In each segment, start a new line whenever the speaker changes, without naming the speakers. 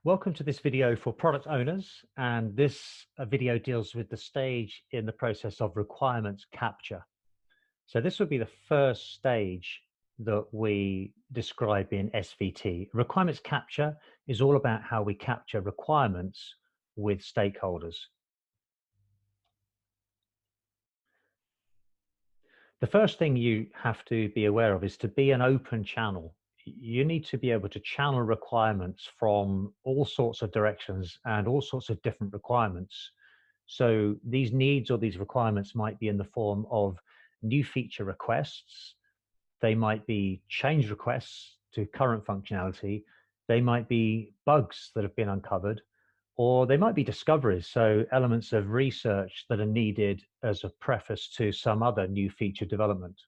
Welcome to this video for product owners, and this video deals with the stage in the process of requirements capture. So this would be the first stage that we describe in SVT. Requirements capture is all about how we capture requirements with stakeholders. The first thing you have to be aware of is to be an open channel. You need to be able to channel requirements from all sorts of directions and all sorts of different requirements. So these needs or these requirements might be in the form of new feature requests. They might be change requests to current functionality. They might be bugs that have been uncovered, or they might be discoveries, so elements of research that are needed as a preface to some other new feature development.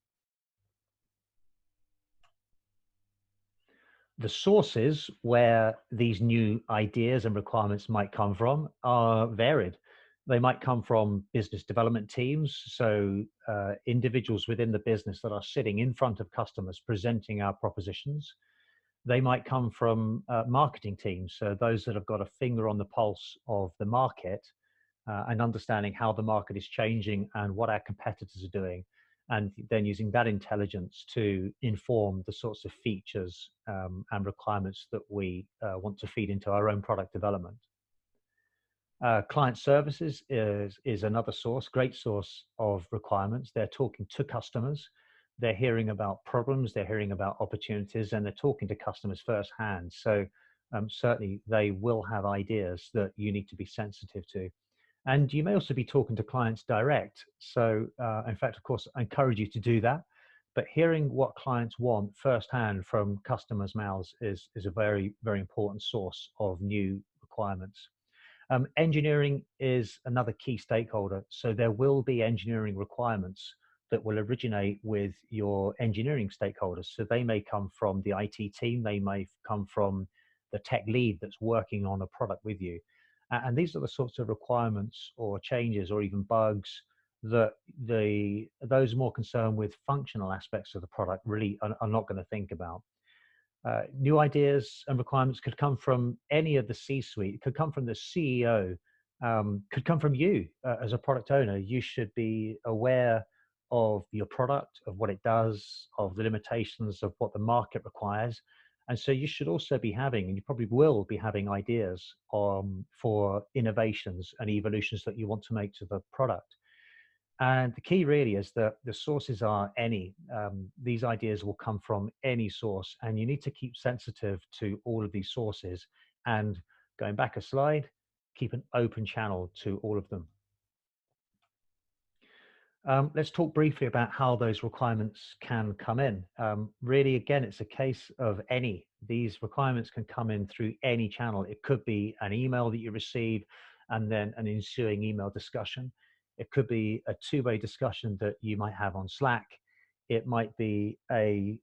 The sources where these new ideas and requirements might come from are varied. They might come from business development teams, so individuals within the business that are sitting in front of customers presenting our propositions. They might come from marketing teams, so those that have got a finger on the pulse of the market and understanding how the market is changing and what our competitors are doing, and then using that intelligence to inform the sorts of features and requirements that we want to feed into our own product development. Client services is another source, great source of requirements. They're talking to customers. They're hearing about problems, they're hearing about opportunities, and they're talking to customers firsthand. So certainly they will have ideas that you need to be sensitive to. And you may also be talking to clients direct. So in fact, of course, I encourage you to do that. But hearing what clients want firsthand from customers' mouths is a very, very important source of new requirements. Engineering is another key stakeholder. So there will be engineering requirements that will originate with your engineering stakeholders. So they may come from the IT team, they may come from the tech lead that's working on a product with you. And these are the sorts of requirements or changes or even bugs that those more concerned with functional aspects of the product really are not going to think about. New ideas and requirements could come from any of the C-suite, could come from the CEO, could come from you as a product owner. You should be aware of your product, of what it does, of the limitations of what the market requires. And so you should also be having, and you probably will be having, ideas for innovations and evolutions that you want to make to the product. And the key really is that the sources are any. These ideas will come from any source, and you need to keep sensitive to all of these sources. And going back a slide, keep an open channel to all of them. Let's talk briefly about how those requirements can come in. Really, again, it's a case of any. These requirements can come in through any channel. It could be an email that you receive and then an ensuing email discussion. It could be a two-way discussion that you might have on Slack. It might be a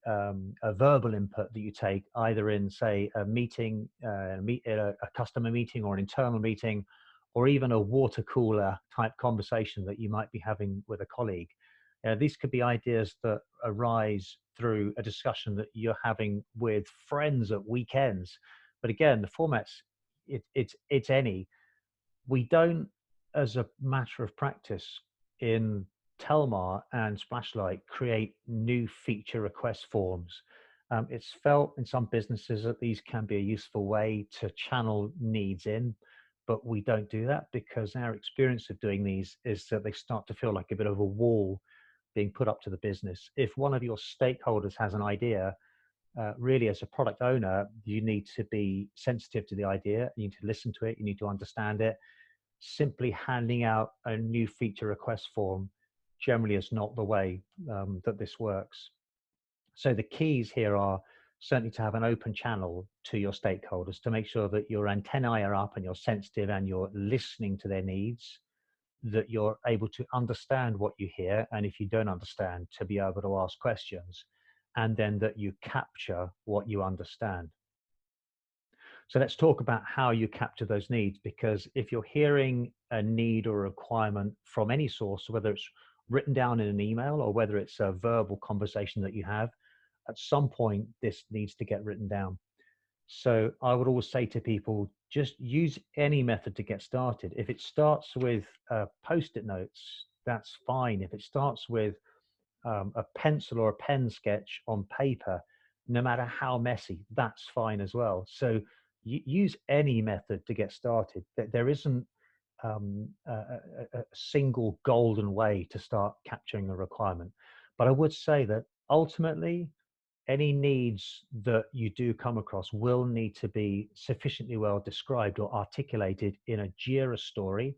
verbal input that you take either in, say, a meeting, a customer meeting or an internal meeting, or even a water cooler type conversation that you might be having with a colleague. These could be ideas that arise through a discussion that you're having with friends at weekends. But again, the format's, it's any. We don't, as a matter of practice in Telmar and Splashlight, create new feature request forms. It's felt in some businesses that these can be a useful way to channel needs in, but we don't do that because our experience of doing these is that they start to feel like a bit of a wall being put up to the business. If one of your stakeholders has an idea, really as a product owner, you need to be sensitive to the idea, you need to listen to it, you need to understand it. Simply handing out a new feature request form generally is not the way that this works. So the keys here are certainly to have an open channel to your stakeholders, to make sure that your antennae are up and you're sensitive and you're listening to their needs, that you're able to understand what you hear, and if you don't understand, to be able to ask questions, and then that you capture what you understand. So let's talk about how you capture those needs, because if you're hearing a need or a requirement from any source, whether it's written down in an email or whether it's a verbal conversation that you have, at some point this needs to get written down. So I would always say to people, just use any method to get started. If it starts with post-it notes, that's fine. If it starts with a pencil or a pen sketch on paper, no matter how messy, that's fine as well. So use any method to get started. There isn't a single golden way to start capturing a requirement. But I would say that ultimately, any needs that you do come across will need to be sufficiently well described or articulated in a JIRA story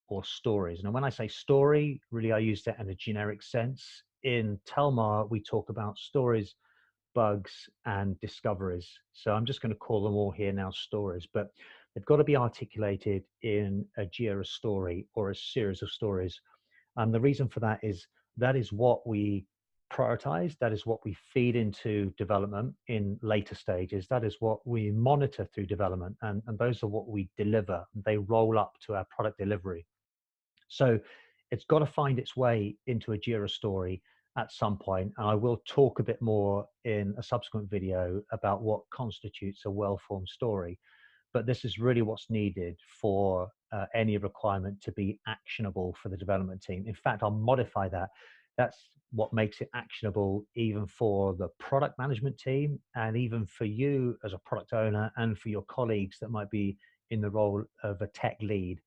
or stories. Now, when I say story, really I use that in a generic sense. In Telmar, we talk about stories, bugs, and discoveries. So I'm just going to call them all here now stories, but they've got to be articulated in a JIRA story or a series of stories. And the reason for that is what we prioritize. That is what we feed into development in later stages. That is what we monitor through development. And those are what we deliver. They roll up to our product delivery. So it's got to find its way into a JIRA story at some point. And I will talk a bit more in a subsequent video about what constitutes a well-formed story. But this is really what's needed for any requirement to be actionable for the development team. In fact, I'll modify that. That's what makes it actionable even for the product management team and even for you as a product owner and for your colleagues that might be in the role of a tech lead.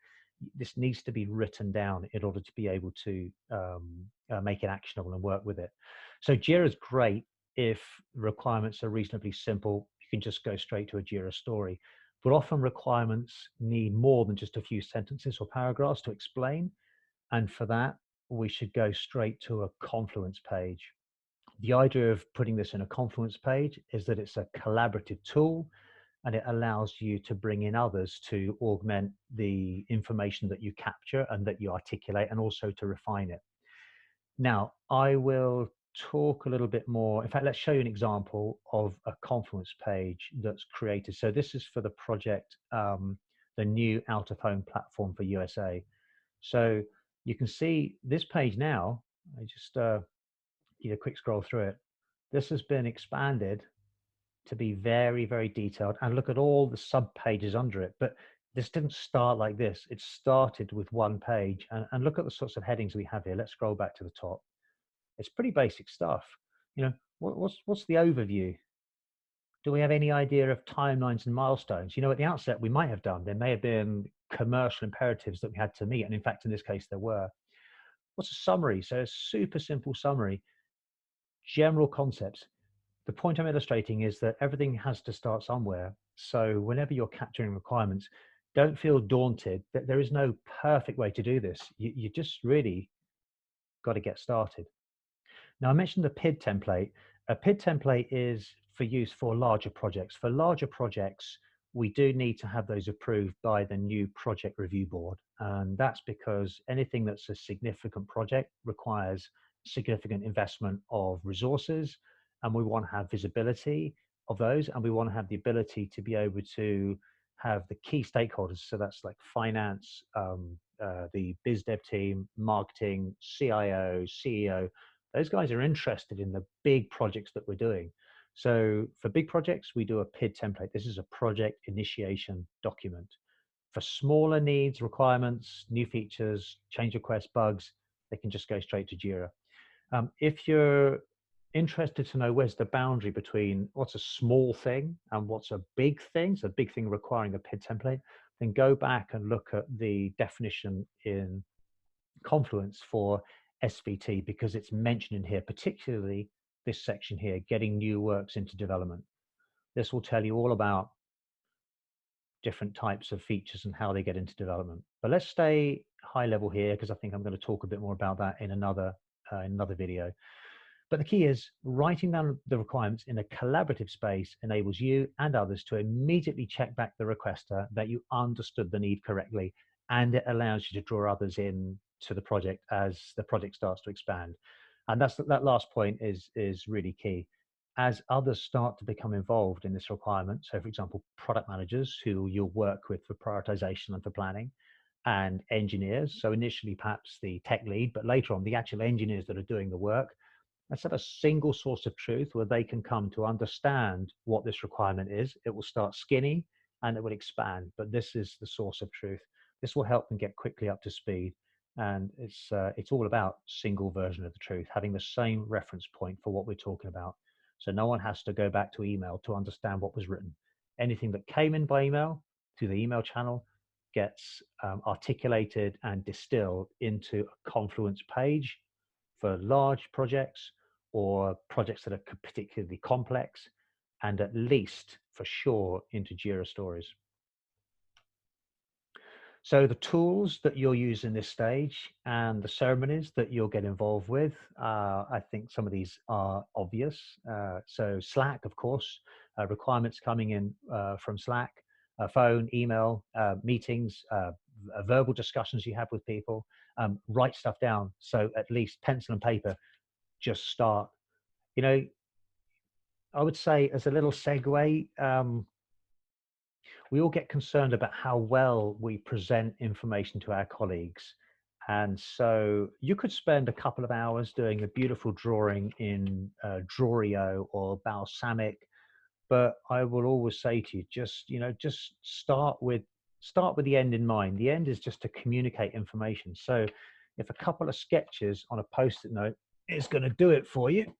This needs to be written down in order to be able to make it actionable and work with it. So Jira is great if requirements are reasonably simple. You can just go straight to a Jira story. But often requirements need more than just a few sentences or paragraphs to explain. And for that, we should go straight to a Confluence page. The idea of putting this in a Confluence page is that it's a collaborative tool and it allows you to bring in others to augment the information that you capture and that you articulate and also to refine it. Now, I will talk a little bit more. In fact, let's show you an example of a Confluence page that's created. So this is for the project, the new out-of-home platform for USA. So you can see this page now. I just did a quick scroll through it. This has been expanded to be very, very detailed and look at all the sub pages under it. But this didn't start like this. It started with one page and look at the sorts of headings we have here. Let's scroll back to the top. It's pretty basic stuff. You know, what's the overview? Do we have any idea of timelines and milestones? You know, at the outset, we might have done. There may have been commercial imperatives that we had to meet. And in fact, in this case, there were. What's a summary? So a super simple summary, general concepts. The point I'm illustrating is that everything has to start somewhere. So whenever you're capturing requirements, don't feel daunted. That there is no perfect way to do this. You just really got to get started. Now, I mentioned the PID template. A PID template is for use for larger projects. For larger projects, we do need to have those approved by the new project review board. And that's because anything that's a significant project requires significant investment of resources. And we want to have visibility of those. And we want to have the ability to be able to have the key stakeholders. So that's like finance, the biz dev team, marketing, CIO, CEO. Those guys are interested in the big projects that we're doing. So for big projects, we do a PID template. This is a project initiation document. For smaller needs, requirements, new features, change requests, bugs, they can just go straight to Jira. If you're interested to know where's the boundary between what's a small thing and what's a big thing, so a big thing requiring a PID template, then go back and look at the definition in Confluence for SVT because it's mentioned in here, particularly this section here, getting new works into development. This will tell you all about different types of features and how they get into development. But let's stay high level here because I think I'm going to talk a bit more about that in another video. But the key is writing down the requirements in a collaborative space enables you and others to immediately check back the requester that you understood the need correctly, and it allows you to draw others in to the project as the project starts to expand. And that last point is really key. As others start to become involved in this requirement, so for example, product managers who you'll work with for prioritization and for planning, and engineers, so initially perhaps the tech lead, but later on the actual engineers that are doing the work, Let's have a single source of truth where they can come to understand what this requirement is. It will start skinny and it will expand, but this is the source of truth. This will help them get quickly up to speed. And it's all about single version of the truth, having the same reference point for what we're talking about. So no one has to go back to email to understand what was written. Anything that came in by email to the email channel gets articulated and distilled into a Confluence page for large projects or projects that are particularly complex, and at least for sure into Jira stories. So the tools that you'll use in this stage and the ceremonies that you'll get involved with, I think some of these are obvious. So Slack, of course, requirements coming in from Slack, phone, email, meetings, verbal discussions you have with people, write stuff down. So at least pencil and paper, just start. You know, I would say as a little segue, we all get concerned about how well we present information to our colleagues. And so you could spend a couple of hours doing a beautiful drawing in Drawio or Balsamic, but I will always say to you, just start with the end in mind. The end is just to communicate information. So if a couple of sketches on a post-it note is going to do it for you,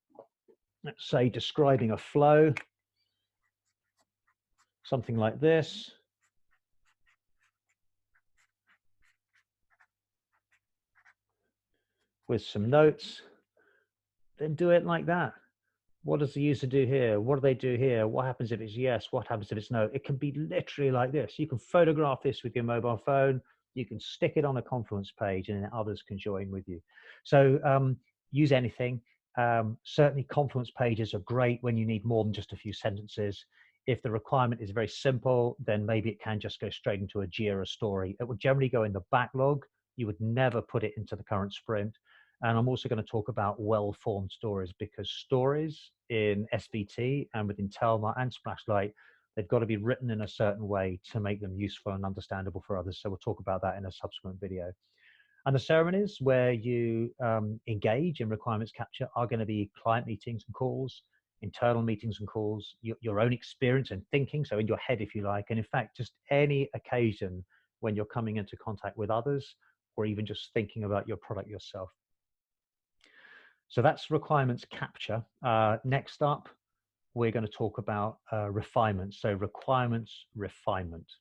let's say describing a flow, something like this. With some notes, then do it like that. What does the user do here? What do they do here? What happens if it's yes? What happens if it's no? It can be literally like this. You can photograph this with your mobile phone. You can stick it on a Confluence page and then others can join with you. So use anything. Certainly Confluence pages are great when you need more than just a few sentences. If the requirement is very simple, then maybe it can just go straight into a Jira story. It would generally go in the backlog. You would never put it into the current sprint. And I'm also going to talk about well-formed stories, because stories in SVT and within Telmar and Splashlight, they've got to be written in a certain way to make them useful and understandable for others. So we'll talk about that in a subsequent video. And the ceremonies where you engage in requirements capture are going to be client meetings and calls, internal meetings and calls, your own experience and thinking, so in your head, if you like, and in fact, just any occasion when you're coming into contact with others or even just thinking about your product yourself. So that's requirements capture. Next up, we're going to talk about refinement. So requirements refinement.